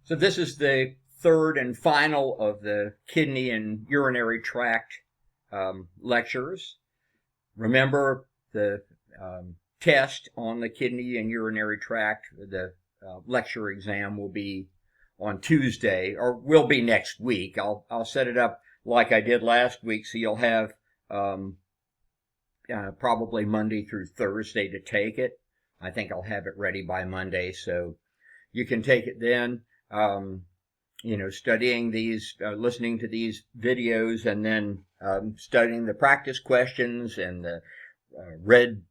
So this is the third and final of the kidney and urinary tract lectures. Remember the test on the kidney and urinary tract. The lecture exam will be on Tuesday, or will be next week. I'll set it up like I did last week, so you'll have probably Monday through Thursday to take it. I think I'll have it ready by Monday, so you can take it then. Studying these, listening to these videos, and then studying the practice questions and the read,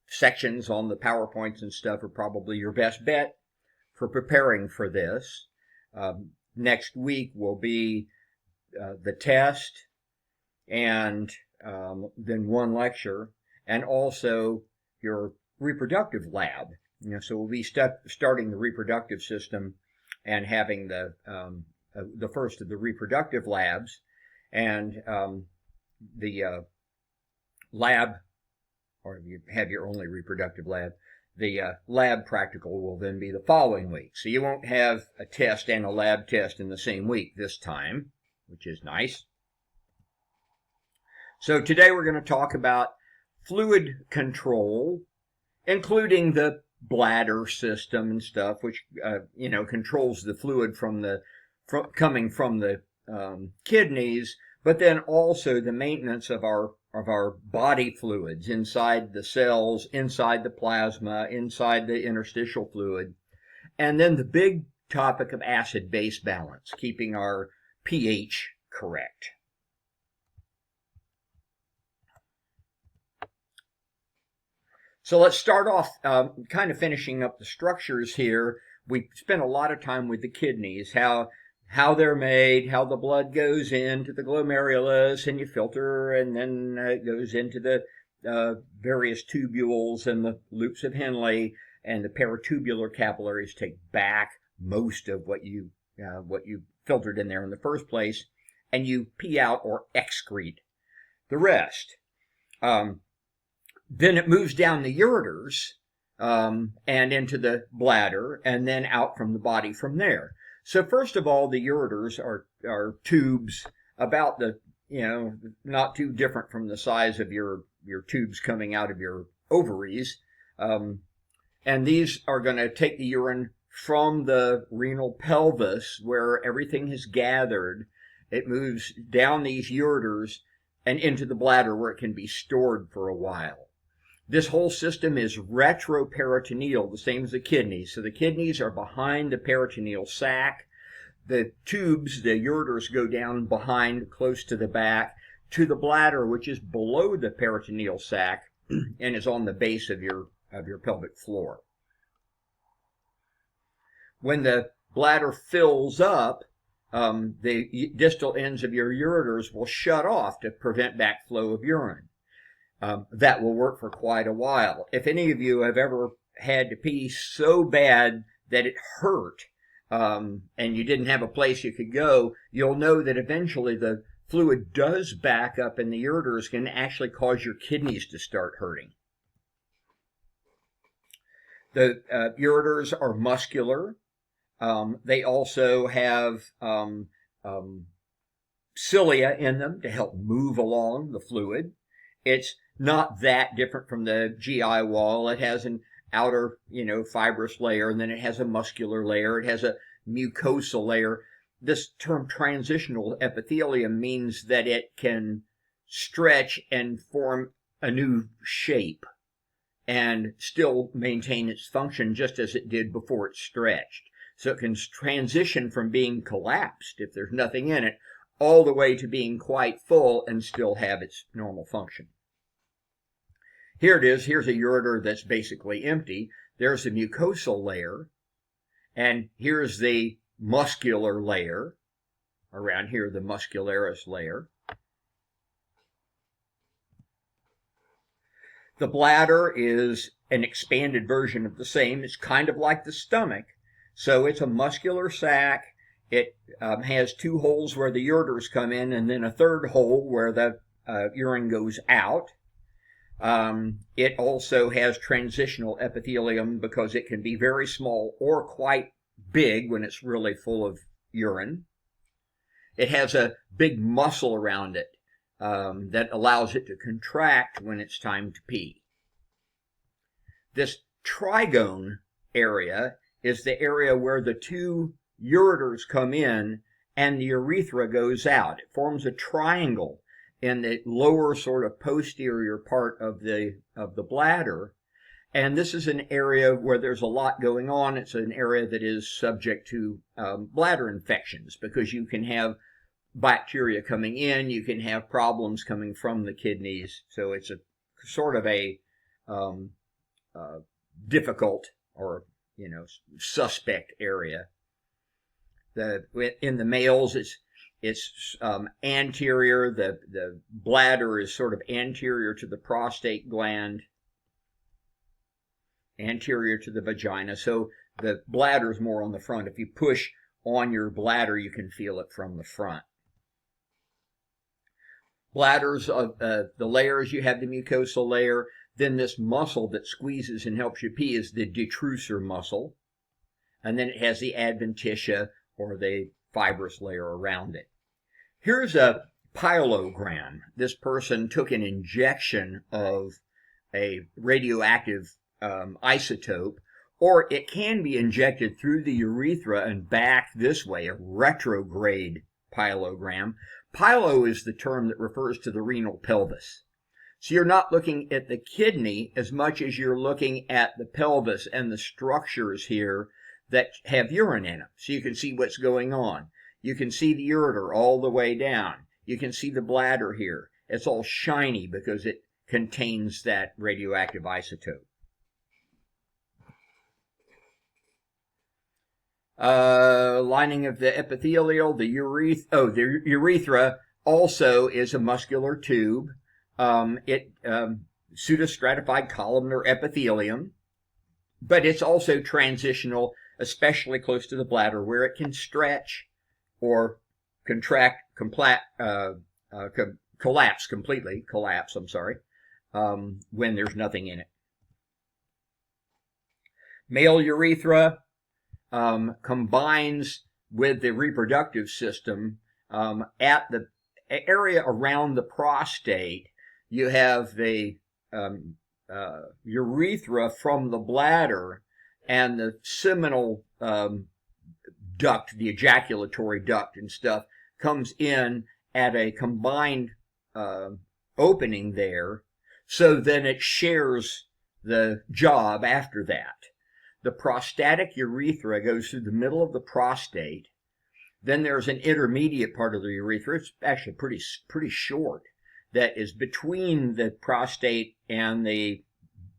sections on the PowerPoints and stuff are probably your best bet for preparing for this. Next week will be the test, and then one lecture, and also your reproductive lab. So we'll be starting the reproductive system and having the first of the reproductive labs, and the lab, or you have your only reproductive lab. The lab practical will then be the following week. So you won't have a test and a lab test in the same week this time, which is nice. So today we're going to talk about fluid control, including the bladder system and stuff, which controls the fluid coming from the kidneys, but then also the maintenance of our body fluids inside the cells, inside the plasma, inside the interstitial fluid, and then the big topic of acid-base balance, keeping our pH correct. So let's start off kind of finishing up the structures here. We spent a lot of time with the kidneys, how they're made, how the blood goes into the glomerulus and you filter, and then it goes into the various tubules and the loops of Henle, and the paratubular capillaries take back most of what you filtered in there in the first place, and you pee out or excrete the rest. Then it moves down the ureters and into the bladder, and then out from the body from there. So first of all, the ureters are tubes about not too different from the size of your tubes coming out of your ovaries. And these are going to take the urine from the renal pelvis, where everything is gathered. It moves down these ureters and into the bladder, where it can be stored for a while. This whole system is retroperitoneal, the same as the kidneys. So the kidneys are behind the peritoneal sac. The tubes, the ureters, go down behind, close to the back, to the bladder, which is below the peritoneal sac and is on the base of your pelvic floor. When the bladder fills up, the distal ends of your ureters will shut off to prevent backflow of urine. That will work for quite a while. If any of you have ever had to pee so bad that it hurt, and you didn't have a place you could go, you'll know that eventually the fluid does back up in the ureters, can actually cause your kidneys to start hurting. The ureters are muscular. They also have cilia in them to help move along the fluid. It's not that different from the GI wall. It has an outer, fibrous layer, and then it has a muscular layer. It has a mucosal layer. This term transitional epithelium means that it can stretch and form a new shape and still maintain its function just as it did before it stretched. So it can transition from being collapsed, if there's nothing in it, all the way to being quite full and still have its normal function. Here it is. Here's a ureter that's basically empty. There's the mucosal layer, and here's the muscular layer. Around here, the muscularis layer. The bladder is an expanded version of the same. It's kind of like the stomach. So it's a muscular sac. It has two holes where the ureters come in, and then a third hole where the urine goes out. It also has transitional epithelium because it can be very small or quite big when it's really full of urine. It has a big muscle around it that allows it to contract when it's time to pee. This trigone area is the area where the two ureters come in and the urethra goes out. It forms a triangle in the lower sort of posterior part of the bladder. And this is an area where there's a lot going on. It's an area that is subject to bladder infections because you can have bacteria coming in, you can have problems coming from the kidneys. So it's a sort of a difficult or suspect area. In the males, it's anterior. The bladder is sort of anterior to the prostate gland, anterior to the vagina. So the bladder is more on the front. If you push on your bladder, you can feel it from the front. Bladders, the layers, you have the mucosal layer. Then this muscle that squeezes and helps you pee is the detrusor muscle. And then it has the adventitia, or the fibrous layer around it. Here's a pyelogram. This person took an injection of a radioactive isotope, or it can be injected through the urethra and back this way, a retrograde pyelogram. Pyelo is the term that refers to the renal pelvis. So you're not looking at the kidney as much as you're looking at the pelvis and the structures here that have urine in them. So you can see what's going on. You can see the ureter all the way down. You can see the bladder here. It's all shiny because it contains that radioactive isotope. Lining of the epithelial, the urethra also is a muscular tube. Pseudostratified columnar epithelium, but it's also transitional, especially close to the bladder, where it can stretch or contract, collapse completely, when there's nothing in it. Male urethra combines with the reproductive system at the area around the prostate. You have the urethra from the bladder, and the seminal duct, the ejaculatory duct and stuff, comes in at a combined opening there, so then it shares the job after that. The prostatic urethra goes through the middle of the prostate. Then there's an intermediate part of the urethra. It's actually pretty short, that is between the prostate and the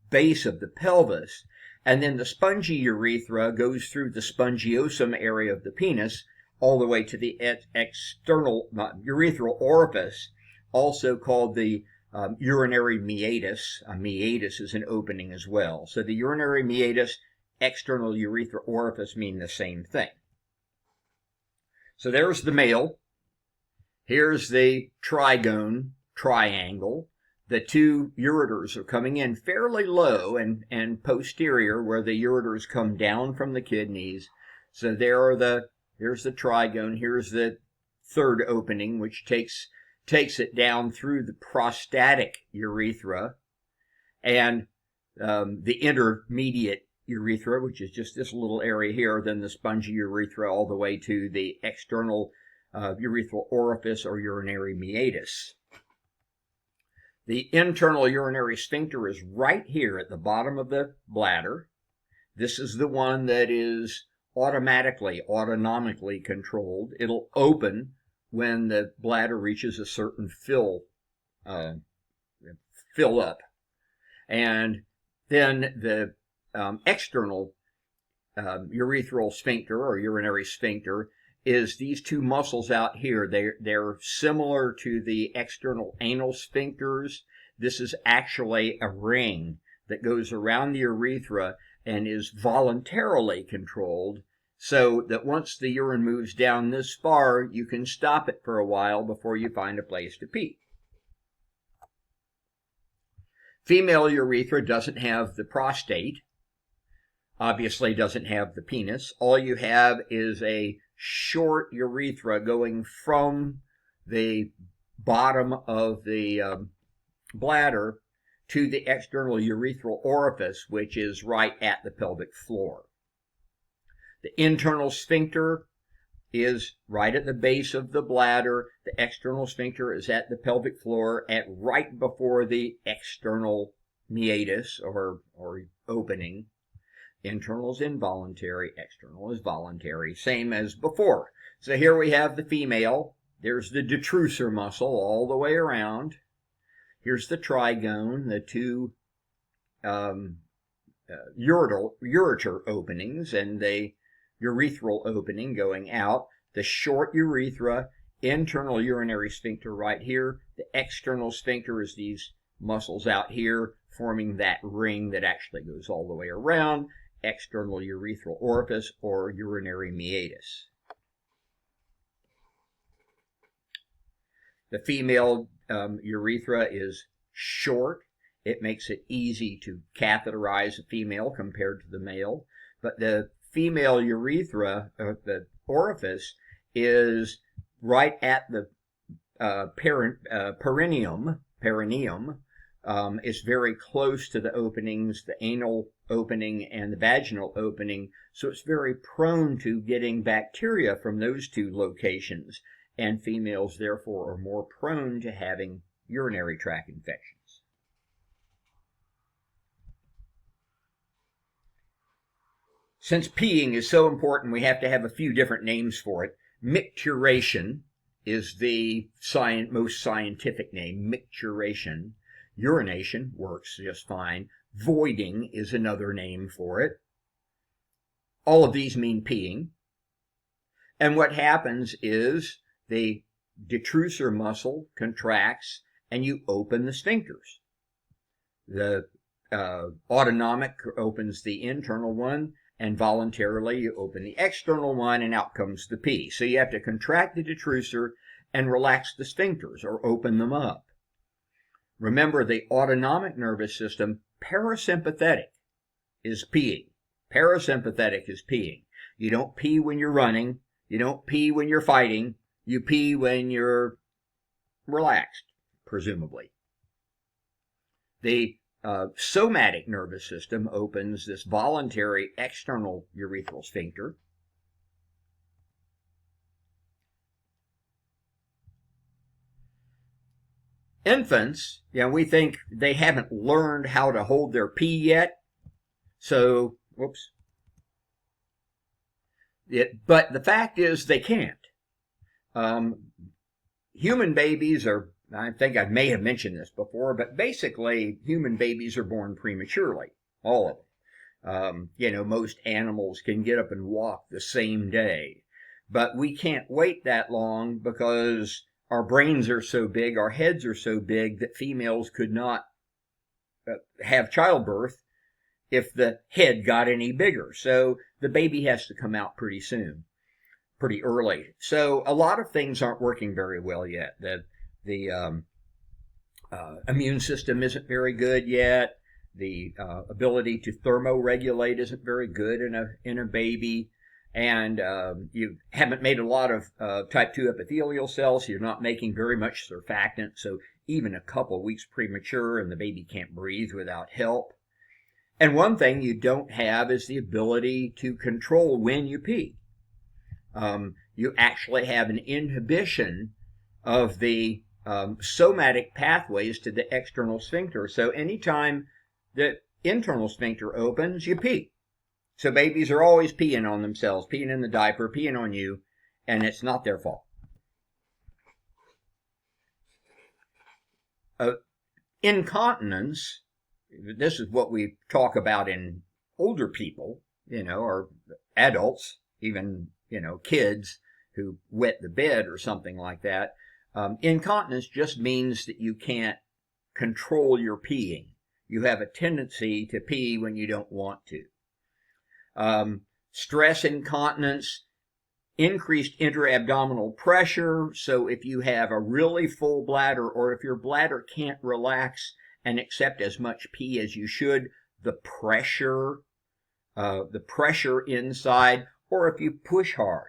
base of the pelvis. And then the spongy urethra goes through the spongiosum area of the penis all the way to the external urethral orifice, also called the urinary meatus. A meatus is an opening as well. So the urinary meatus, external urethral orifice mean the same thing. So there's the male. Here's the trigone triangle. The two ureters are coming in fairly low and posterior, where the ureters come down from the kidneys. So here's the trigone. Here's the third opening, which takes it down through the prostatic urethra, and the intermediate urethra, which is just this little area here, then the spongy urethra all the way to the external urethral orifice or urinary meatus. The internal urinary sphincter is right here at the bottom of the bladder. This is the one that is autonomically controlled. It'll open when the bladder reaches a certain fill up. And then the external urethral sphincter or urinary sphincter is these two muscles out here. They're similar to the external anal sphincters. This is actually a ring that goes around the urethra and is voluntarily controlled, so that once the urine moves down this far, you can stop it for a while before you find a place to pee. Female urethra doesn't have the prostate, obviously doesn't have the penis. All you have is a short urethra going from the bottom of the bladder to the external urethral orifice, which is right at the pelvic floor. The internal sphincter is right at the base of the bladder. The external sphincter is at the pelvic floor at right before the external meatus or opening. Internal is involuntary, external is voluntary, same as before. So here we have the female. There's the detrusor muscle all the way around. Here's the trigone, the two ureter openings, and the urethral opening going out. The short urethra, internal urinary sphincter right here. The external sphincter is these muscles out here forming that ring that actually goes all the way around. External urethral orifice or urinary meatus. The female urethra is short. It makes it easy to catheterize a female compared to the male. But the female urethra, the orifice, is right at the perineum. It's very close to the openings, the anal opening and the vaginal opening, so it's very prone to getting bacteria from those two locations, and females therefore are more prone to having urinary tract infections. Since peeing is so important, we have to have a few different names for it. Micturition is the most scientific name, micturition. Urination works just fine. Voiding is another name for it. All of these mean peeing. And what happens is the detrusor muscle contracts and you open the sphincters. The autonomic opens the internal one, and voluntarily you open the external one, and out comes the pee. So you have to contract the detrusor and relax the sphincters or open them up. Remember, the autonomic nervous system, parasympathetic, is peeing. Parasympathetic is peeing. You don't pee when you're running. You don't pee when you're fighting. You pee when you're relaxed, presumably. The somatic nervous system opens this voluntary external urethral sphincter. Infants, we think they haven't learned how to hold their pee yet. So, but the fact is they can't. Human babies are, I think I may have mentioned this before, but basically human babies are born prematurely, all of them. Most animals can get up and walk the same day, but we can't wait that long because our brains are so big, our heads are so big that females could not have childbirth if the head got any bigger. So the baby has to come out pretty soon, pretty early. So a lot of things aren't working very well yet. The immune system isn't very good yet. The ability to thermoregulate isn't very good in a baby. And you haven't made a lot of type 2 epithelial cells, so you're not making very much surfactant. So even a couple weeks premature and the baby can't breathe without help. And one thing you don't have is the ability to control when you pee. You actually have an inhibition of the somatic pathways to the external sphincter. So anytime the internal sphincter opens, you pee. So babies are always peeing on themselves, peeing in the diaper, peeing on you, and it's not their fault. Incontinence, this is what we talk about in older people, or adults, even, kids who wet the bed or something like that. Incontinence just means that you can't control your peeing. You have a tendency to pee when you don't want to. Stress incontinence, increased intra-abdominal pressure. So if you have a really full bladder or if your bladder can't relax and accept as much pee as you should. The pressure inside, or if you push hard,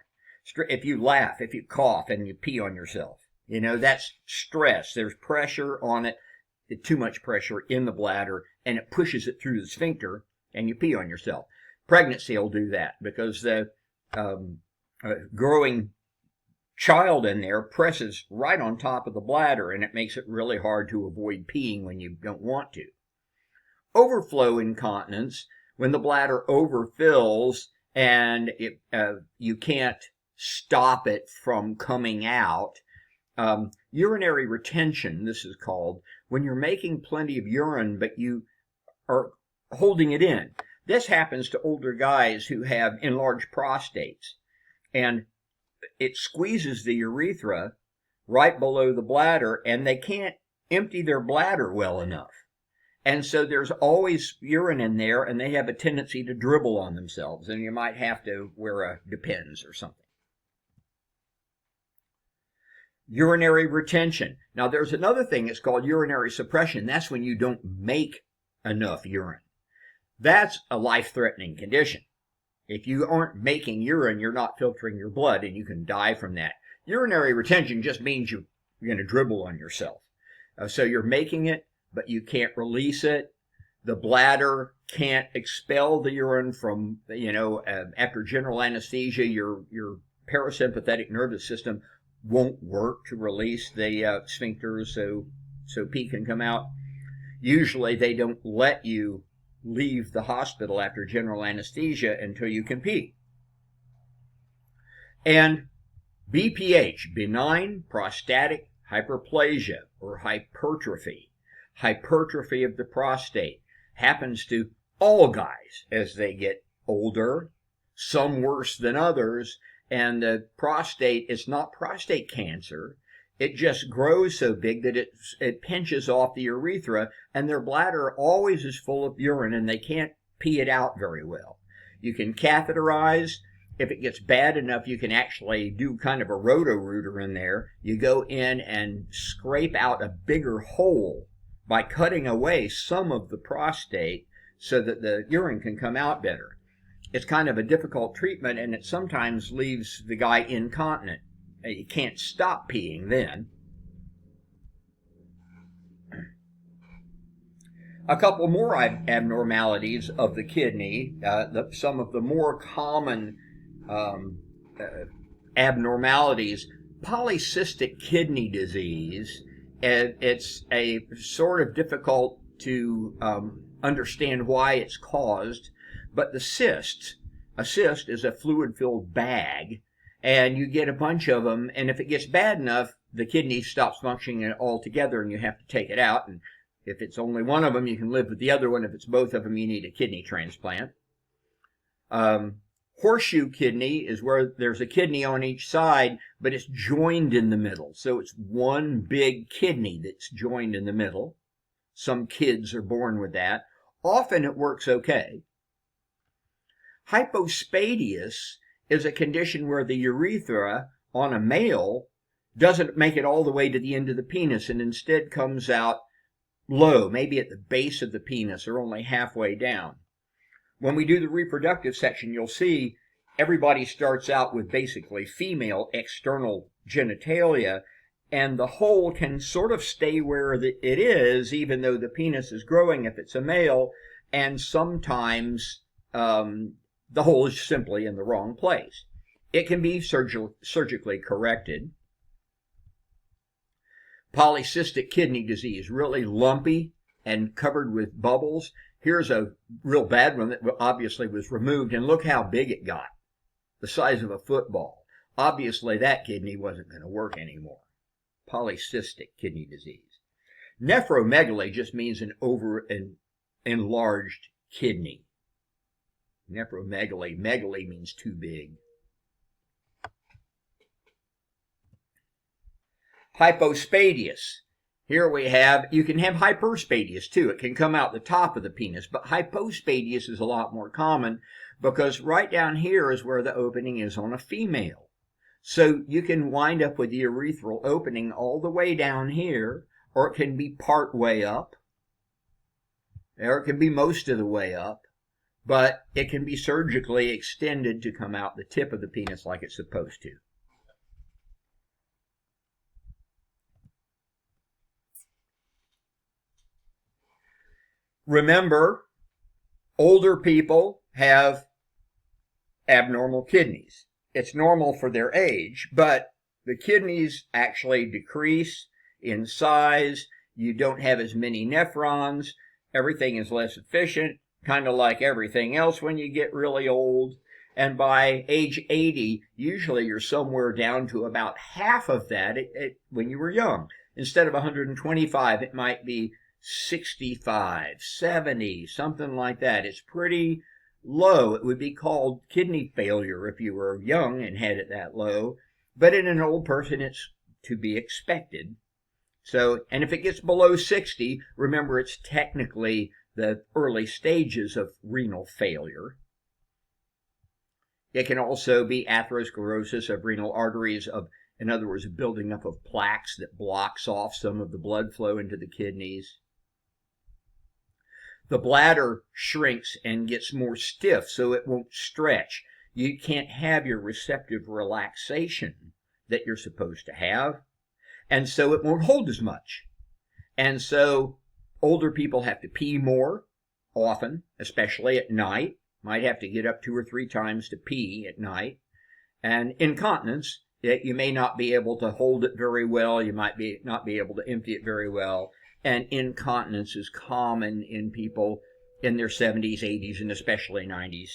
if you laugh, if you cough and you pee on yourself, that's stress. There's pressure on it, too much pressure in the bladder, and it pushes it through the sphincter, and you pee on yourself. Pregnancy will do that because the growing child in there presses right on top of the bladder, and it makes it really hard to avoid peeing when you don't want to. Overflow incontinence, when the bladder overfills and you can't stop it from coming out. Urinary retention, this is called, when you're making plenty of urine but you are holding it in. This happens to older guys who have enlarged prostates, and it squeezes the urethra right below the bladder, and they can't empty their bladder well enough. And so there's always urine in there, and they have a tendency to dribble on themselves, and you might have to wear a Depends or something. Urinary retention. Now, there's another thing that's called urinary suppression. That's when you don't make enough urine. That's a life-threatening condition. If you aren't making urine, you're not filtering your blood, and you can die from that. Urinary retention just means you're going to dribble on yourself. So you're making it, but you can't release it. The bladder can't expel the urine from, after general anesthesia, your parasympathetic nervous system won't work to release the sphincters so pee can come out. Usually they don't let you leave the hospital after general anesthesia until you can pee. And BPH, benign prostatic hyperplasia or hypertrophy. Hypertrophy of the prostate happens to all guys as they get older, some worse than others, and the prostate is not prostate cancer. It just grows so big that it pinches off the urethra, and their bladder always is full of urine, and they can't pee it out very well. You can catheterize. If it gets bad enough, you can actually do kind of a roto-rooter in there. You go in and scrape out a bigger hole by cutting away some of the prostate so that the urine can come out better. It's kind of a difficult treatment, and it sometimes leaves the guy incontinent. You can't stop peeing then. A couple more abnormalities of the kidney, some of the more common abnormalities. Polycystic kidney disease, it's a sort of difficult to understand why it's caused, but a cyst is a fluid-filled bag, and you get a bunch of them, and if it gets bad enough, the kidney stops functioning altogether, and you have to take it out. And if it's only one of them, you can live with the other one. If it's both of them, you need a kidney transplant. Horseshoe kidney is where there's a kidney on each side, but it's joined in the middle. So it's one big kidney that's joined in the middle. Some kids are born with that. Often it works okay. Hypospadias is a condition where the urethra on a male doesn't make it all the way to the end of the penis and instead comes out low, maybe at the base of the penis or only halfway down. When we do the reproductive section, you'll see everybody starts out with basically female external genitalia, and the hole can sort of stay where it is, even though the penis is growing if it's a male, and sometimes the hole is simply in the wrong place. It can be surgically corrected. Polycystic kidney disease, really lumpy and covered with bubbles. Here's a real bad one that obviously was removed, and look how big it got. The size of a football. Obviously that kidney wasn't going to work anymore. Polycystic kidney disease. Nephromegaly just means an enlarged kidney. Nephromegaly. Megaly means too big. Hypospadias. Here we have, you can have hyperspadias too. It can come out the top of the penis, but hypospadias is a lot more common because right down here is where the opening is on a female. So you can wind up with the urethral opening all the way down here, or it can be part way up, or it can be most of the way up, but it can be surgically extended to come out the tip of the penis like it's supposed to. Remember, older people have abnormal kidneys. It's normal for their age, but the kidneys actually decrease in size. You don't have as many nephrons. Everything is less efficient, kind of like everything else when you get really old. And by age 80, usually you're somewhere down to about half of that when you were young. Instead of 125, it might be 65, 70, something like that. It's pretty low. It would be called kidney failure if you were young and had it that low. But in an old person, it's to be expected. So, and if it gets below 60, remember it's technically the early stages of renal failure. It can also be atherosclerosis of renal arteries, in other words, building up of plaques that blocks off some of the blood flow into the kidneys. The bladder shrinks and gets more stiff, so it won't stretch. You can't have your receptive relaxation that you're supposed to have, and so it won't hold as much. And so older people have to pee more often, especially at night. Might have to get up 2 or 3 times to pee at night. And incontinence, you may not be able to hold it very well. You might not be able to empty it very well. And incontinence is common in people in their 70s, 80s, and especially 90s.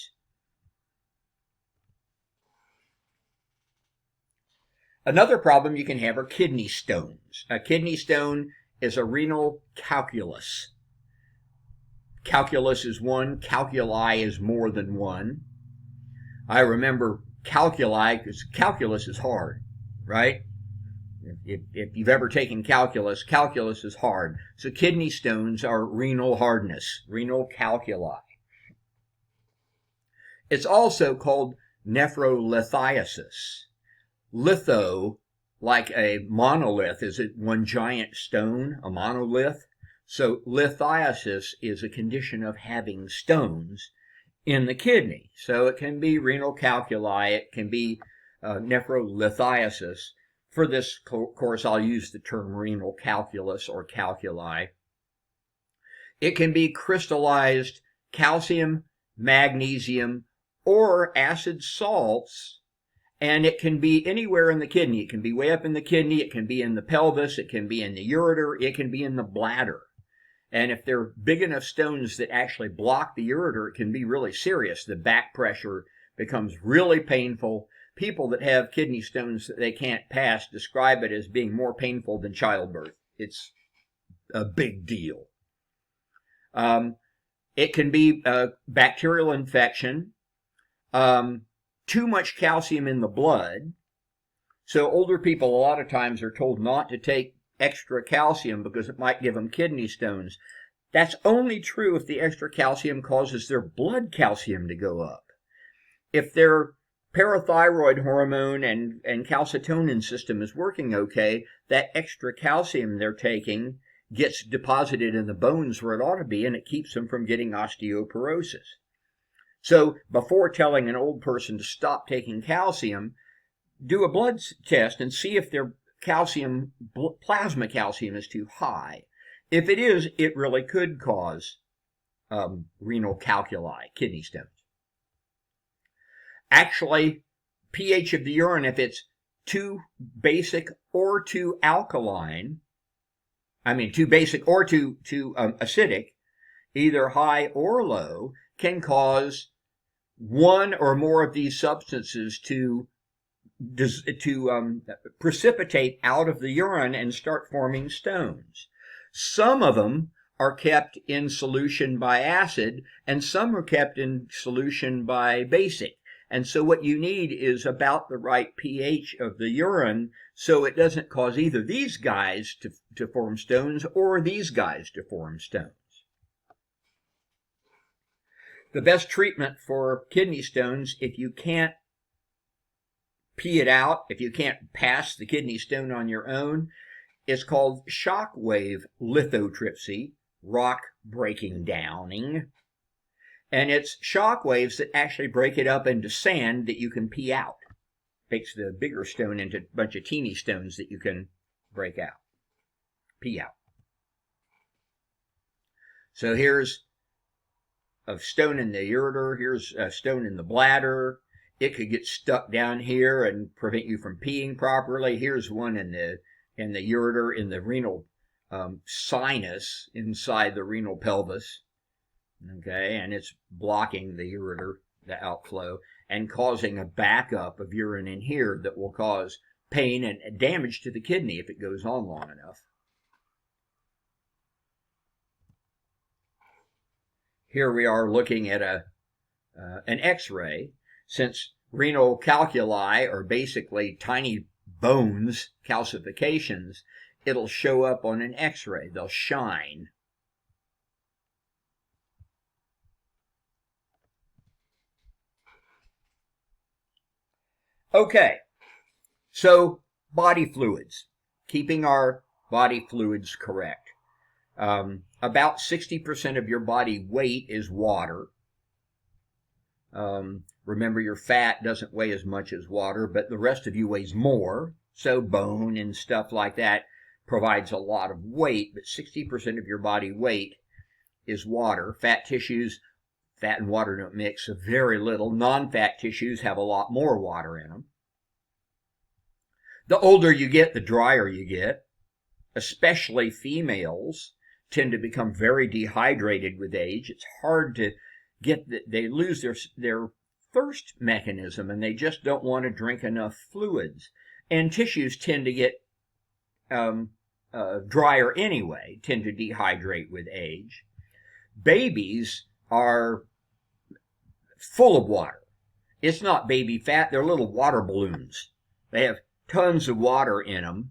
Another problem you can have are kidney stones. A kidney stone is a renal calculus. Calculus is one, calculi is more than one. I remember calculi because calculus is hard, right? If you've ever taken calculus, calculus is hard. So kidney stones are renal hardness, renal calculi. It's also called nephrolithiasis. Litho, like a monolith, is it one giant stone, a monolith? So lithiasis is a condition of having stones in the kidney. So it can be renal calculi, it can be nephrolithiasis. For this course, I'll use the term renal calculus or calculi. It can be crystallized calcium, magnesium, or acid salts, and it can be anywhere in the kidney. It can be way up in the kidney, it can be in the pelvis, it can be in the ureter, it can be in the bladder. And if they're big enough stones that actually block the ureter, it can be really serious. The back pressure becomes really painful. People that have kidney stones that they can't pass describe it as being more painful than childbirth. It's a big deal. It can be a bacterial infection, too much calcium in the blood. So older people a lot of times are told not to take extra calcium because it might give them kidney stones. That's only true if the extra calcium causes their blood calcium to go up. If their parathyroid hormone and calcitonin system is working okay, that extra calcium they're taking gets deposited in the bones where it ought to be, and it keeps them from getting osteoporosis. So before telling an old person to stop taking calcium, do a blood test and see if their calcium, plasma calcium, is too high. If it is, it really could cause renal calculi, kidney stones. Actually, pH of the urine, if it's too basic or too alkaline, too basic or too acidic, either high or low, can cause one or more of these substances to precipitate out of the urine and start forming stones. Some of them are kept in solution by acid, and some are kept in solution by basic. And so what you need is about the right pH of the urine so it doesn't cause either these guys to form stones or these guys to form stones. The best treatment for kidney stones, if you can't pee it out, if you can't pass the kidney stone on your own, is called shock wave lithotripsy, rock breaking downing. And it's shock waves that actually break it up into sand that you can pee out. Makes the bigger stone into a bunch of teeny stones that you can break out, pee out. So here's a stone in the ureter, here's a stone in the bladder. It could get stuck down here and prevent you from peeing properly. Here's one in the ureter, in the renal sinus inside the renal pelvis. Okay, and it's blocking the ureter, the outflow, and causing a backup of urine in here that will cause pain and damage to the kidney if it goes on long enough. Here we are looking at an X-ray. Since renal calculi are basically tiny bones, calcifications, it'll show up on an X-ray. They'll shine. Okay, so body fluids, keeping our body fluids correct. About 60% of your body weight is water. Remember, your fat doesn't weigh as much as water, but the rest of you weighs more. So bone and stuff like that provides a lot of weight, but 60% of your body weight is water. Fat tissues, fat and water don't mix, so very little. Non-fat tissues have a lot more water in them. The older you get, the drier you get. Especially females tend to become very dehydrated with age. It's hard to get, they lose their thirst mechanism, and they just don't want to drink enough fluids. And tissues tend to get drier anyway, tend to dehydrate with age. Babies are full of water. It's not baby fat, they're little water balloons. They have tons of water in them.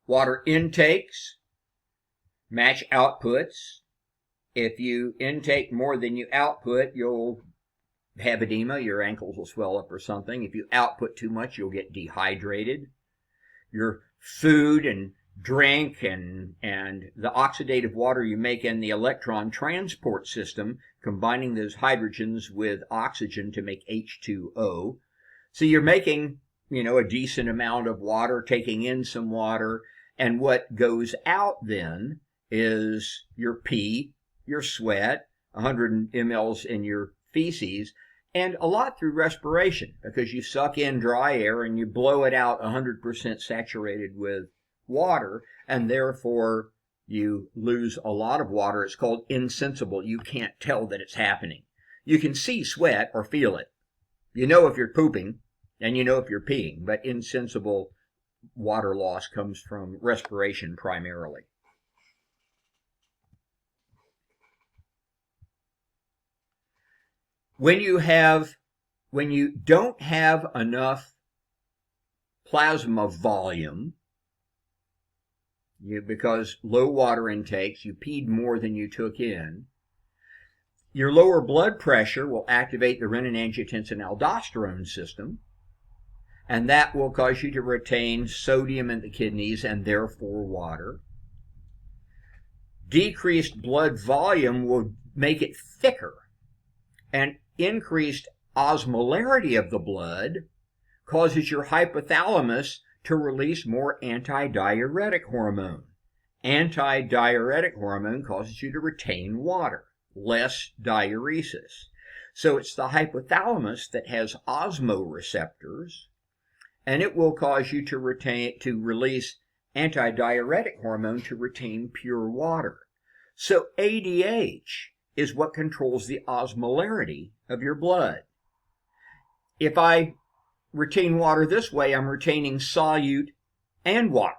Water intakes match outputs. If you intake more than you output, you'll have edema, your ankles will swell up or something. If you output too much, you'll get dehydrated. Your food and drink and the oxidative water you make in the electron transport system, combining those hydrogens with oxygen to make H2O. So you're making, a decent amount of water, taking in some water, and what goes out then is your pee, your sweat, 100 mLs in your feces, and a lot through respiration, because you suck in dry air and you blow it out 100% saturated with water, and therefore you lose a lot of water. It's called insensible. You can't tell that it's happening. You can see sweat or feel it. You know if you're pooping, and you know if you're peeing, but insensible water loss comes from respiration primarily. When you don't have enough plasma volume, because low water intakes, you peed more than you took in, your lower blood pressure will activate the renin-angiotensin-aldosterone system, and that will cause you to retain sodium in the kidneys and therefore water. Decreased blood volume will make it thicker, and increased osmolarity of the blood causes your hypothalamus to release more antidiuretic hormone. Antidiuretic hormone causes you to retain water, less diuresis. So it's the hypothalamus that has osmoreceptors, and it will cause you to release antidiuretic hormone to retain pure water. So ADH is what controls the osmolarity of your blood. If I retain water this way, I'm retaining solute and water.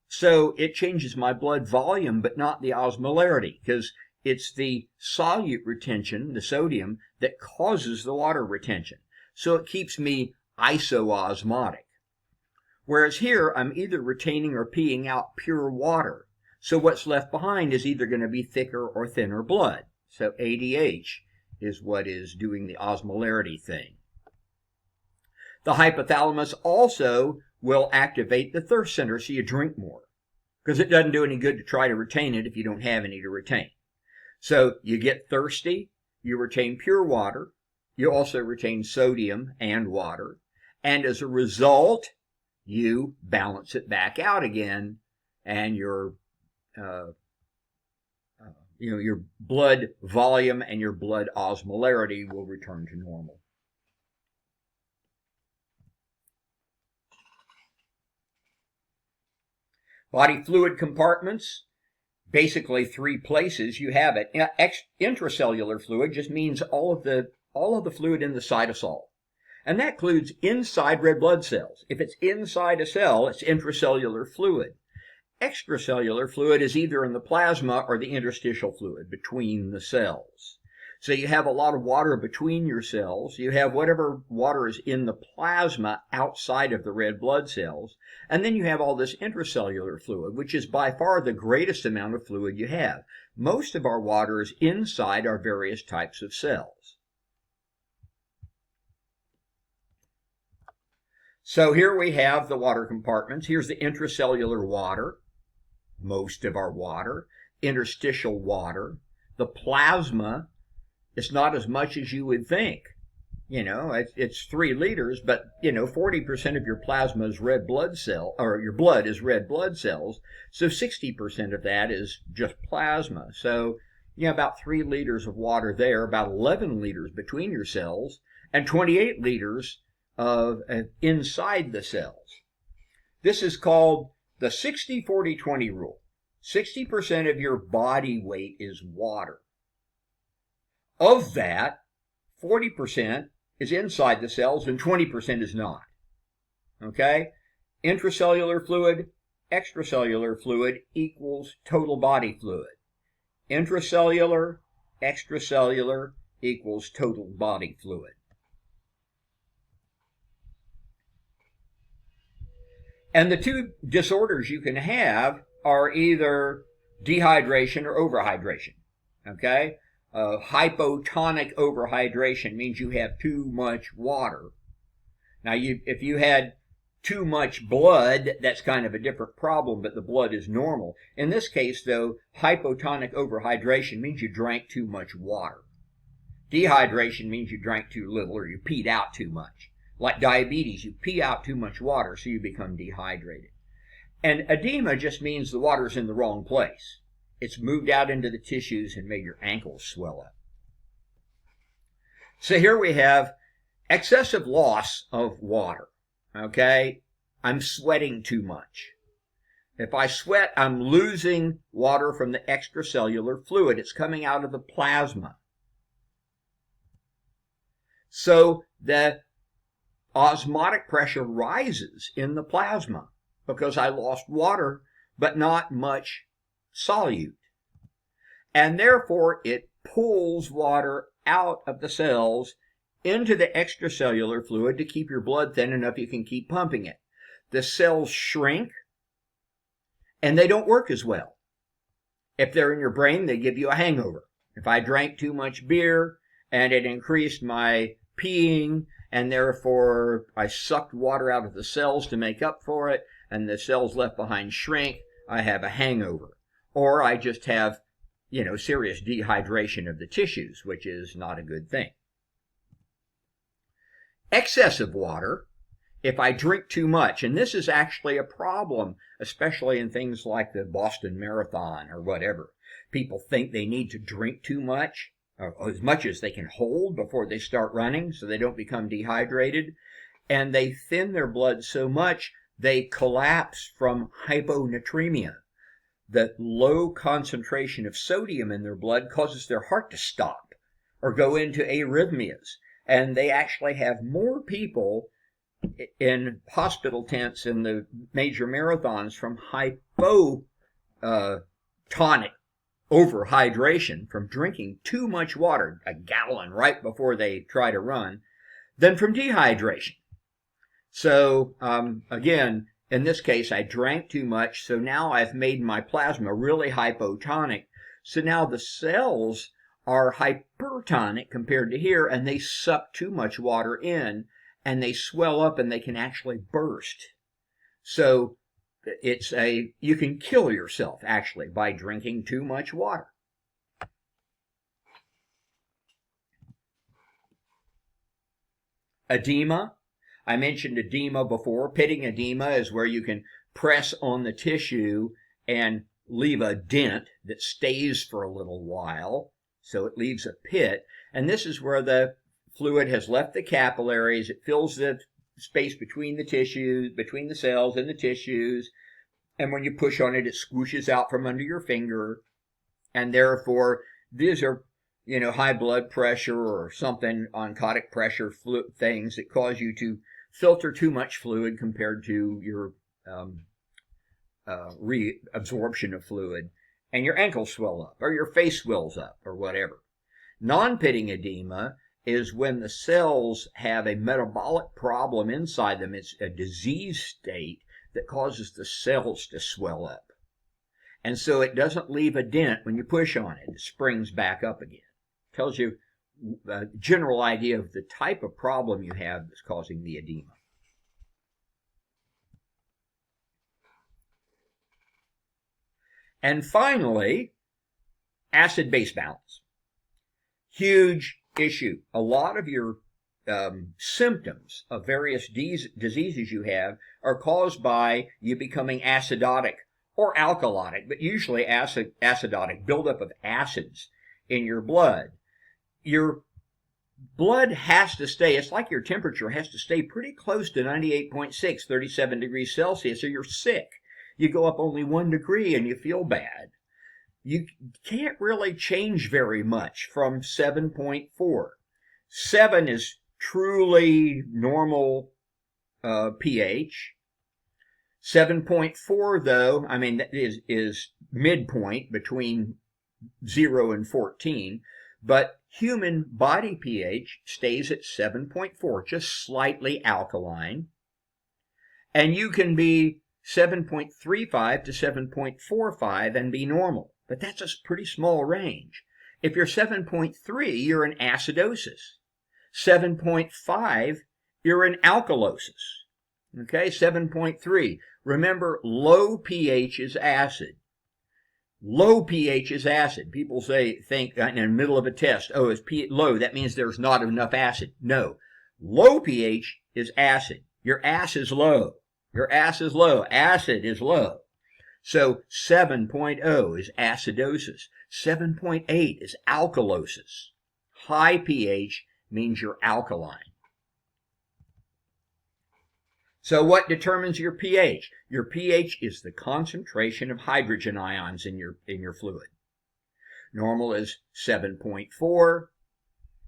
So it changes my blood volume, but not the osmolarity, because it's the solute retention, the sodium, that causes the water retention. So it keeps me isoosmotic. Whereas here, I'm either retaining or peeing out pure water. So what's left behind is either going to be thicker or thinner blood. So ADH is what is doing the osmolarity thing. The hypothalamus also will activate the thirst center, so you drink more, because it doesn't do any good to try to retain it if you don't have any to retain. So you get thirsty, you retain pure water, you also retain sodium and water, and as a result, you balance it back out again, and your blood volume and your blood osmolarity will return to normal. Body fluid compartments, basically three places you have it. Intracellular fluid just means all of the fluid in the cytosol. And that includes inside red blood cells. If it's inside a cell, it's intracellular fluid. Extracellular fluid is either in the plasma or the interstitial fluid between the cells. So you have a lot of water between your cells. You have whatever water is in the plasma outside of the red blood cells. And then you have all this intracellular fluid, which is by far the greatest amount of fluid you have. Most of our water is inside our various types of cells. So here we have the water compartments. Here's the intracellular water, most of our water, interstitial water. The plasma, it's not as much as you would think. It's 3 liters, but 40% of your plasma is red blood cell, or your blood is red blood cells. So 60% of that is just plasma. So, about 3 liters of water there, about 11 liters between your cells, and 28 liters of inside the cells. This is called the 60-40-20 rule. 60% of your body weight is water. Of that, 40% is inside the cells and 20% is not. Okay? Intracellular fluid, extracellular fluid equals total body fluid. Intracellular, extracellular equals total body fluid. And the two disorders you can have are either dehydration or overhydration. Okay? Hypotonic overhydration means you have too much water. Now, if you had too much blood, that's kind of a different problem, but the blood is normal. In this case, though, hypotonic overhydration means you drank too much water. Dehydration means you drank too little or you peed out too much. Like diabetes, you pee out too much water, so you become dehydrated. And edema just means the water's in the wrong place. It's moved out into the tissues and made your ankles swell up. So here we have excessive loss of water. Okay? I'm sweating too much. If I sweat, I'm losing water from the extracellular fluid. It's coming out of the plasma. So the osmotic pressure rises in the plasma because I lost water, but not much solute. And therefore, it pulls water out of the cells into the extracellular fluid to keep your blood thin enough you can keep pumping it. The cells shrink, and they don't work as well. If they're in your brain, they give you a hangover. If I drank too much beer and it increased my peeing, and therefore I sucked water out of the cells to make up for it, and the cells left behind shrink, I have a hangover. Or I just have, serious dehydration of the tissues, which is not a good thing. Excessive water, if I drink too much, and this is actually a problem, especially in things like the Boston Marathon or whatever. People think they need to drink too much, or as much as they can hold before they start running so they don't become dehydrated. And they thin their blood so much, they collapse from hyponatremia. The low concentration of sodium in their blood causes their heart to stop or go into arrhythmias. And they actually have more people in hospital tents in the major marathons from hypotonic overhydration, from drinking too much water, a gallon right before they try to run, than from dehydration. So, again, in this case, I drank too much, so now I've made my plasma really hypotonic. So now the cells are hypertonic compared to here, and they suck too much water in, and they swell up, and they can actually burst. So you can kill yourself actually by drinking too much water. Edema. I mentioned edema before. Pitting edema is where you can press on the tissue and leave a dent that stays for a little while. So it leaves a pit. And this is where the fluid has left the capillaries. It fills the space between the tissues, between the cells and the tissues. And when you push on it, it squishes out from under your finger. And therefore, these are, high blood pressure or something, oncotic pressure things that cause you to filter too much fluid compared to your reabsorption of fluid. And your ankles swell up, or your face swells up, or whatever. Non-pitting edema is when the cells have a metabolic problem inside them. It's a disease state that causes the cells to swell up. And so it doesn't leave a dent when you push on it. It springs back up again. Tells you a general idea of the type of problem you have that's causing the edema. And finally, acid-base balance. Huge issue. A lot of your symptoms of various diseases you have are caused by you becoming acidotic or alkalotic, but usually acidotic, buildup of acids in your blood. Your blood has to stay, it's like your temperature has to stay pretty close to 98.6, 37 degrees Celsius, or you're sick. You go up only 1 degree and you feel bad. You can't really change very much from 7.4. 7 is truly normal pH. 7.4, though, that is midpoint between 0 and 14. But human body pH stays at 7.4, just slightly alkaline. And you can be 7.35 to 7.45 and be normal. But that's a pretty small range. If you're 7.3, you're in acidosis. 7.5, you're in alkalosis. Okay, 7.3. Remember, low pH is acid. Low pH is acid. People think in the middle of a test, it's low, that means there's not enough acid. No. Low pH is acid. Your ass is low. Your ass is low. Acid is low. So 7.0 is acidosis. 7.8 is alkalosis. High pH means you're alkaline. So what determines your pH? Your pH is the concentration of hydrogen ions in your fluid. Normal is 7.4,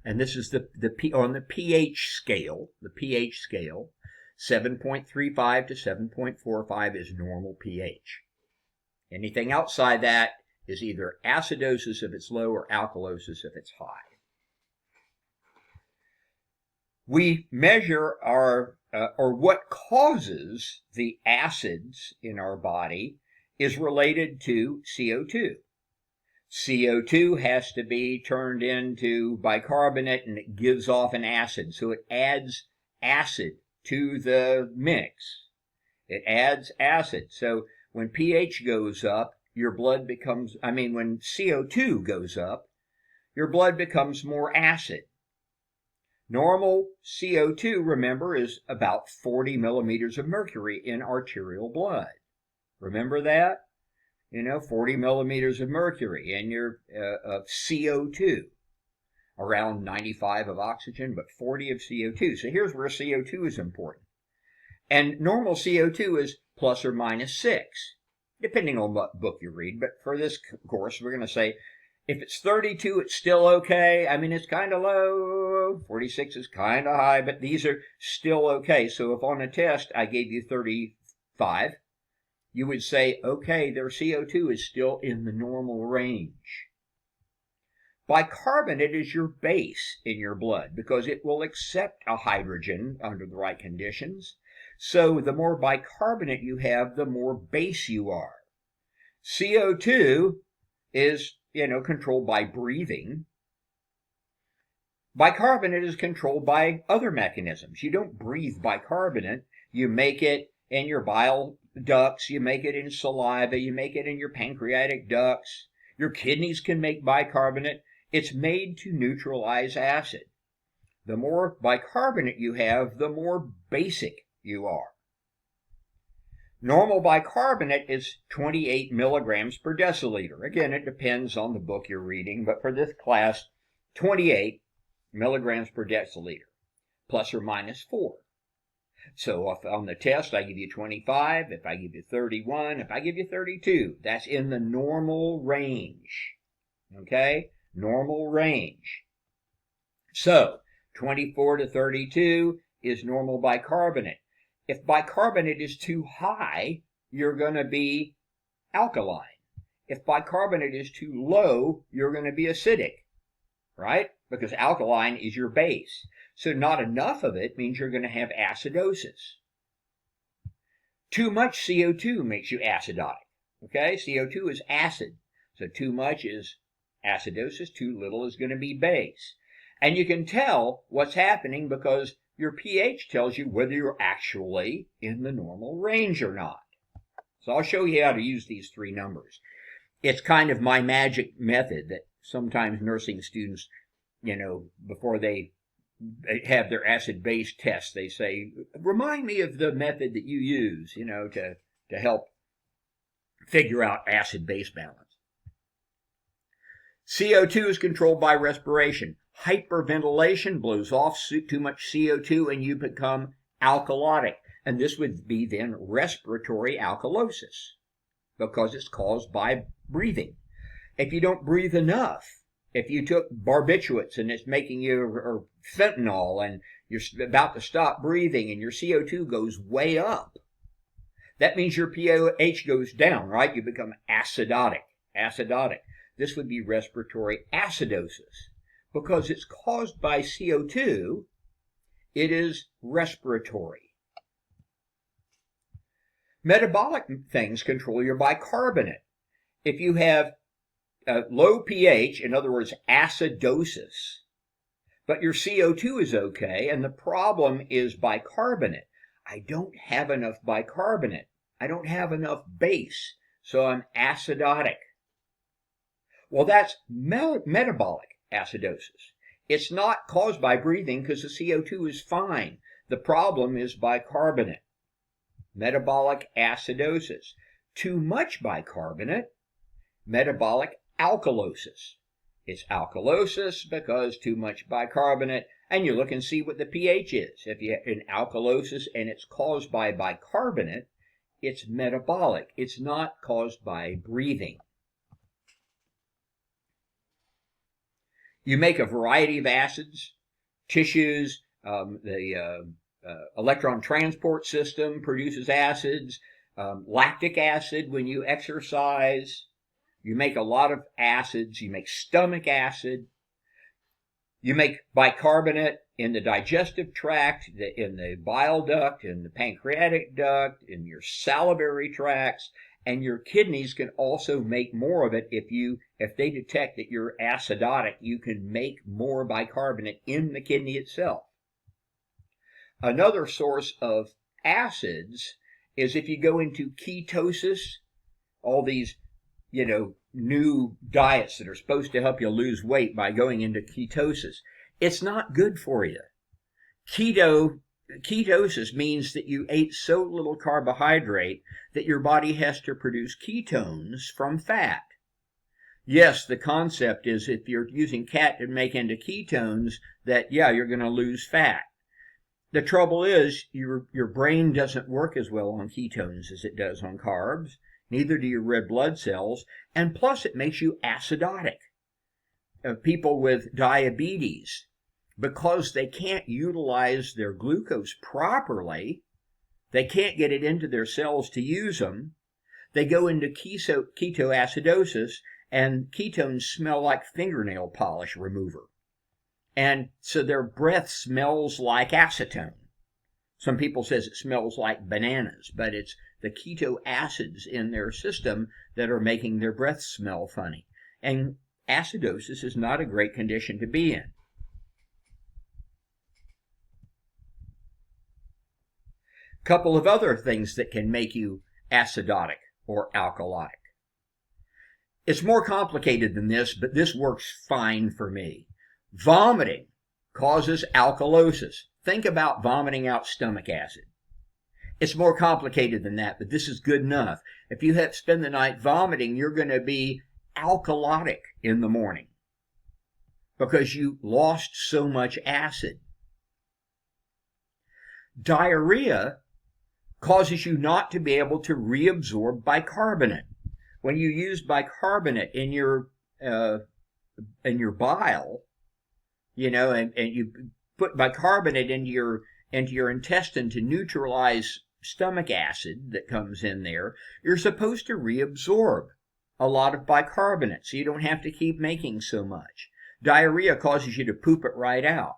and this is on the pH scale. The pH scale, 7.35 to 7.45 is normal pH. Anything outside that is either acidosis if it's low or alkalosis if it's high. We measure what causes the acids in our body is related to CO2. CO2 has to be turned into bicarbonate and it gives off an acid. So it adds acid to the mix. It adds acid. So when pH goes up, your blood becomes, when CO2 goes up, your blood becomes more acid. Normal CO2, remember, is about 40 millimeters of mercury in arterial blood. Remember that? 40 millimeters of mercury in your of CO2. Around 95 of oxygen, but 40 of CO2. So here's where CO2 is important. And normal CO2 is plus or minus 6, depending on what book you read. But for this course, we're going to say, if it's 32, it's still okay. It's kind of low. 46 is kind of high, but these are still okay. So if on a test I gave you 35, you would say, okay, their CO2 is still in the normal range. Bicarbonate is your base in your blood because it will accept a hydrogen under the right conditions. So the more bicarbonate you have, the more base you are. CO2 is controlled by breathing. Bicarbonate is controlled by other mechanisms. You don't breathe bicarbonate. You make it in your bile ducts, you make it in saliva, you make it in your pancreatic ducts. Your kidneys can make bicarbonate. It's made to neutralize acid. The more bicarbonate you have, the more basic you are. Normal bicarbonate is 28 milligrams per deciliter. Again, it depends on the book you're reading, but for this class, 28 milligrams per deciliter, plus or minus 4. So if on the test I give you 25, if I give you 31, if I give you 32, that's in the normal range. Okay? Normal range. So 24 to 32 is normal bicarbonate. If bicarbonate is too high, you're going to be alkaline. If bicarbonate is too low, you're going to be acidic, right? Because alkaline is your base. So not enough of it means you're going to have acidosis. Too much CO2 makes you acidotic, okay? CO2 is acid. So too much is acidosis, too little is going to be base. And you can tell what's happening because your pH tells you whether you're actually in the normal range or not. So I'll show you how to use these three numbers. It's kind of my magic method that sometimes nursing students, before they have their acid-base test, they say, remind me of the method that you use, to help figure out acid-base balance. CO2 is controlled by respiration. Hyperventilation blows off too much CO2 and you become alkalotic. And this would be then respiratory alkalosis because it's caused by breathing. If you don't breathe enough, if you took barbiturates and it's making you, or fentanyl, and you're about to stop breathing and your CO2 goes way up, that means your pH goes down, right? You become acidotic. This would be respiratory acidosis. Because it's caused by CO2, it is respiratory. Metabolic things control your bicarbonate. If you have a low pH, in other words, acidosis, but your CO2 is okay, and the problem is bicarbonate. I don't have enough bicarbonate. I don't have enough base, so I'm acidotic. Well, that's metabolic acidosis. It's not caused by breathing because the CO2 is fine. The problem is bicarbonate. Metabolic acidosis. Too much bicarbonate, metabolic alkalosis. It's alkalosis because too much bicarbonate, and you look and see what the pH is. If you have an alkalosis and it's caused by bicarbonate, it's metabolic. It's not caused by breathing. You make a variety of acids, tissues, the electron transport system produces acids, lactic acid when you exercise. You make a lot of acids. You make stomach acid. You make bicarbonate in the digestive tract, in the bile duct, in the pancreatic duct, in your salivary tracts. And your kidneys can also make more of it if they detect that you're acidotic. You can make more bicarbonate in the kidney itself. Another source of acids is if you go into ketosis, all these, new diets that are supposed to help you lose weight by going into ketosis. It's not good for you. Ketosis means that you ate so little carbohydrate that your body has to produce ketones from fat. Yes, the concept is if you're using fat to make into ketones, that, you're going to lose fat. The trouble is your brain doesn't work as well on ketones as it does on carbs. Neither do your red blood cells. And plus it makes you acidotic. People with diabetes, because they can't utilize their glucose properly, they can't get it into their cells to use them, they go into ketoacidosis, and ketones smell like fingernail polish remover. And so their breath smells like acetone. Some people says it smells like bananas, but it's the keto acids in their system that are making their breath smell funny. And acidosis is not a great condition to be in. Couple of other things that can make you acidotic or alkalotic. It's more complicated than this, but this works fine for me. Vomiting causes alkalosis. Think about vomiting out stomach acid. It's more complicated than that, but this is good enough. If you have spend the night vomiting, you're going to be alkalotic in the morning because you lost so much acid. Diarrhea causes you not to be able to reabsorb bicarbonate. When you use bicarbonate in your bile, and you put bicarbonate into your intestine to neutralize stomach acid that comes in there, you're supposed to reabsorb a lot of bicarbonate so you don't have to keep making so much. Diarrhea causes you to poop it right out.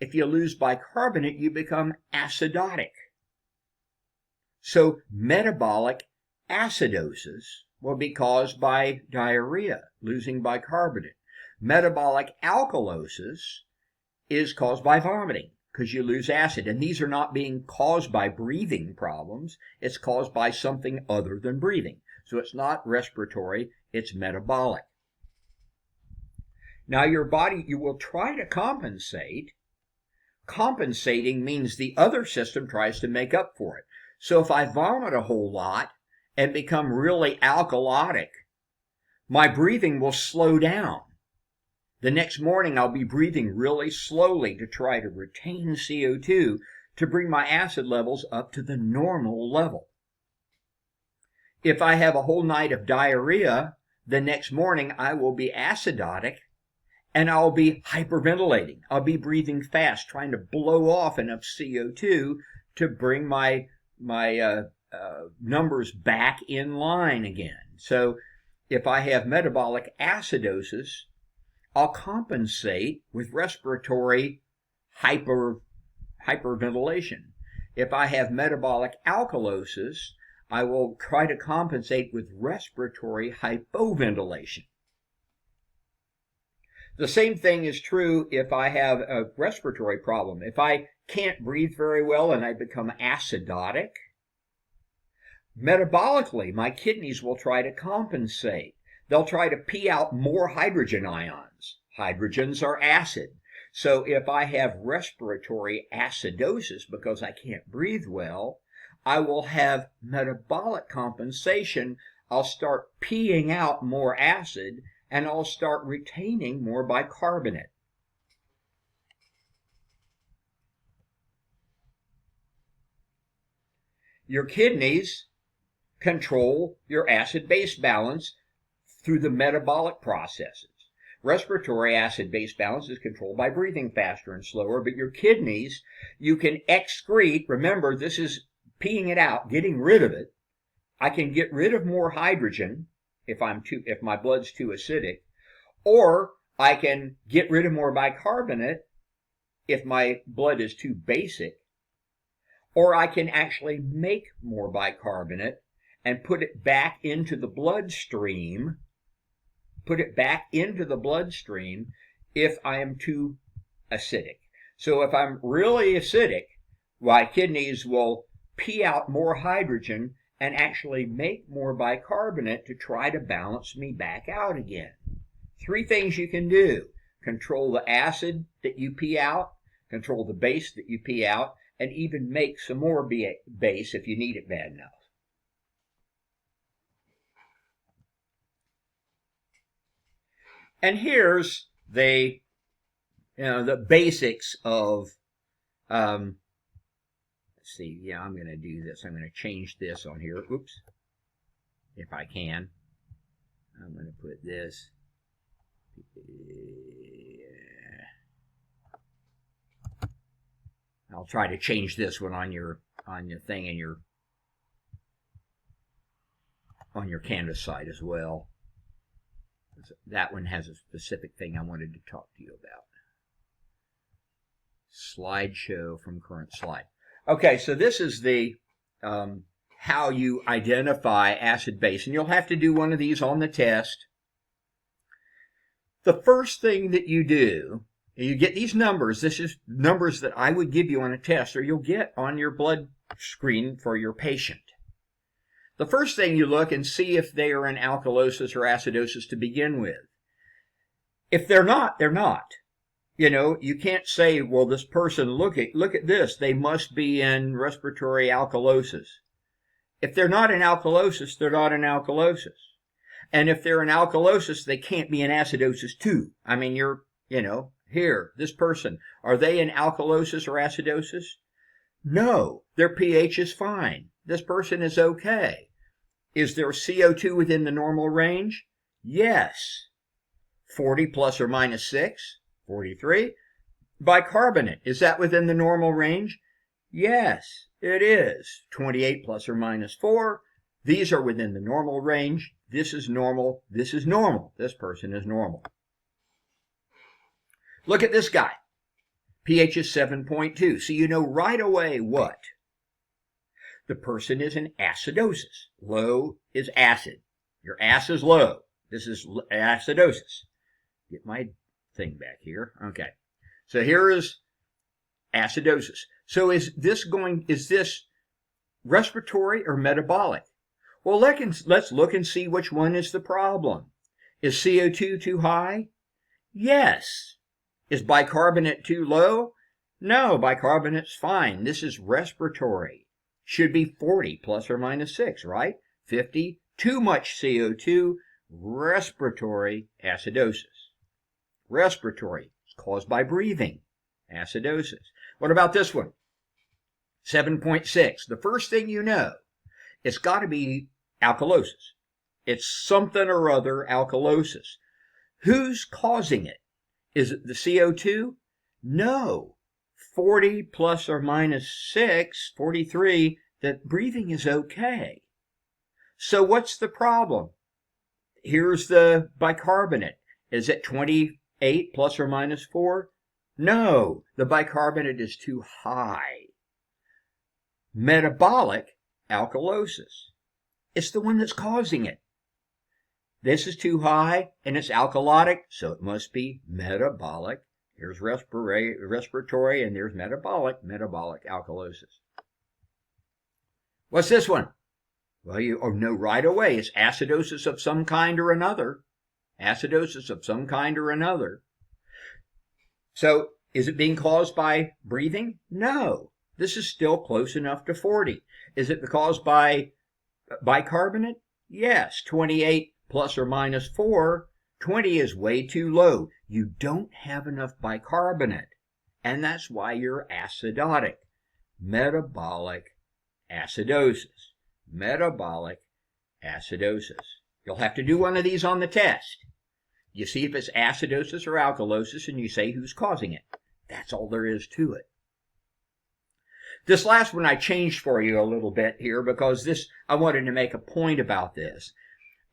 If you lose bicarbonate, you become acidotic. So metabolic acidosis will be caused by diarrhea, losing bicarbonate. Metabolic alkalosis is caused by vomiting because you lose acid. And these are not being caused by breathing problems. It's caused by something other than breathing. So it's not respiratory, it's metabolic. Now your body, you will try to compensate. Compensating means the other system tries to make up for it. So if I vomit a whole lot and become really alkalotic, my breathing will slow down. The next morning I'll be breathing really slowly to try to retain CO2 to bring my acid levels up to the normal level. If I have a whole night of diarrhea, the next morning I will be acidotic and I'll be hyperventilating. I'll be breathing fast, trying to blow off enough CO2 to bring my numbers back in line again. So if I have metabolic acidosis, I'll compensate with respiratory hyperventilation. If I have metabolic alkalosis, I will try to compensate with respiratory hypoventilation. The same thing is true if I have a respiratory problem. If I can't breathe very well and I become acidotic, metabolically, my kidneys will try to compensate. They'll try to pee out more hydrogen ions. Hydrogens are acid. So if I have respiratory acidosis because I can't breathe well, I will have metabolic compensation. I'll start peeing out more acid and I'll start retaining more bicarbonate. Your kidneys control your acid-base balance through the metabolic processes. Respiratory acid-base balance is controlled by breathing faster and slower, but your kidneys, you can excrete. Remember, this is peeing it out, getting rid of it. I can get rid of more hydrogen if my blood's too acidic, or I can get rid of more bicarbonate if my blood is too basic, or I can actually make more bicarbonate and put it back into the bloodstream. If I am too acidic. So if I'm really acidic, my kidneys will pee out more hydrogen and actually make more bicarbonate to try to balance me back out again. 3 things you can do: control the acid that you pee out, control the base that you pee out, and even make some more base if you need it bad enough. And here's the basics of, let's see, yeah, I'm going to do this. I'm going to change this on here. Oops. If I can. I'm going to put this. I'll try to change this one on your thing and on your Canvas site as well. That one has a specific thing I wanted to talk to you about. Slideshow from current slide. Okay, so this is the how you identify acid base, and you'll have to do one of these on the test. The first thing that you do, you get these numbers. This is numbers that I would give you on a test, or you'll get on your blood screen for your patient. The first thing you look and see if they are in alkalosis or acidosis to begin with. If they're not, they're not. You know, you can't say, well, this person, look at this, they must be in respiratory alkalosis. If they're not in alkalosis, they're not in alkalosis. And if they're in alkalosis, they can't be in acidosis too. I mean, here, this person, are they in alkalosis or acidosis? No, their pH is fine. This person is okay. Is their CO2 within the normal range? Yes. 40 plus or minus 6, 43. Bicarbonate, is that within the normal range? Yes, it is. 28 plus or minus 4. These are within the normal range. This is normal. This is normal. This person is normal. Look at this guy. pH is 7.2. So you know right away what? The person is in acidosis. Low is acid. Your acid is low. This is acidosis. Get my thing back here. Okay. So here is acidosis. So is this respiratory or metabolic? Well, let's look and see which one is the problem. Is CO2 too high? Yes. Is bicarbonate too low? No, bicarbonate's fine. This is respiratory. Should be 40 plus or minus 6, right? 50, too much CO2, respiratory acidosis. Respiratory, it's caused by breathing, acidosis. What about this one? 7.6. The first thing you know, it's got to be alkalosis. It's something or other alkalosis. Who's causing it? Is it the CO2? No. 40 plus or minus 6, 43, that breathing is okay. So what's the problem? Here's the bicarbonate. Is it 28 plus or minus 4? No, the bicarbonate is too high. Metabolic alkalosis. It's the one that's causing it. This is too high and it's alkalotic, so it must be metabolic. Here's respiratory and there's metabolic alkalosis. What's this one? Well, you know right away. It's acidosis of some kind or another. Acidosis of some kind or another. So, is it being caused by breathing? No. This is still close enough to 40. Is it caused by bicarbonate? Yes. 28 plus or minus 4. 20 is way too low. You don't have enough bicarbonate. And that's why you're acidotic. Metabolic acidosis. Metabolic acidosis. You'll have to do one of these on the test. You see if it's acidosis or alkalosis and you say who's causing it. That's all there is to it. This last one I changed for you a little bit here because I wanted to make a point about this.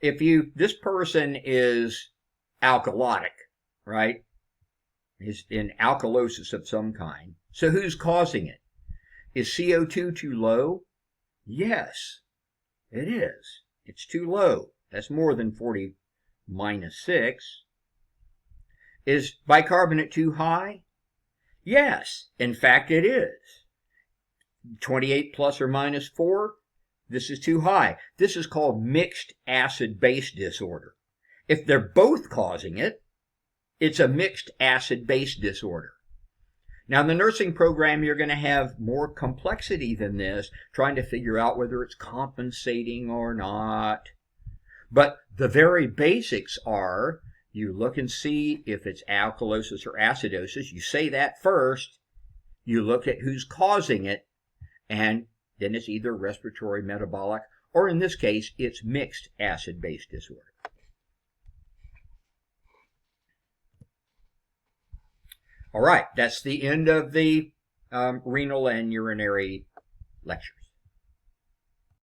This person is alkalotic, right? Is in alkalosis of some kind. So who's causing it? Is CO2 too low? Yes, it is. It's too low. That's more than 40 minus 6. Is bicarbonate too high? Yes, in fact it is. 28 plus or minus 4. This is too high. This is called mixed acid-base disorder. If they're both causing it, it's a mixed acid-base disorder. Now, in the nursing program, you're going to have more complexity than this, trying to figure out whether it's compensating or not. But the very basics are, you look and see if it's alkalosis or acidosis. You say that first. You look at who's causing it, and then it's either respiratory, metabolic, or in this case, it's mixed acid-base disorder. All right, that's the end of the renal and urinary lectures.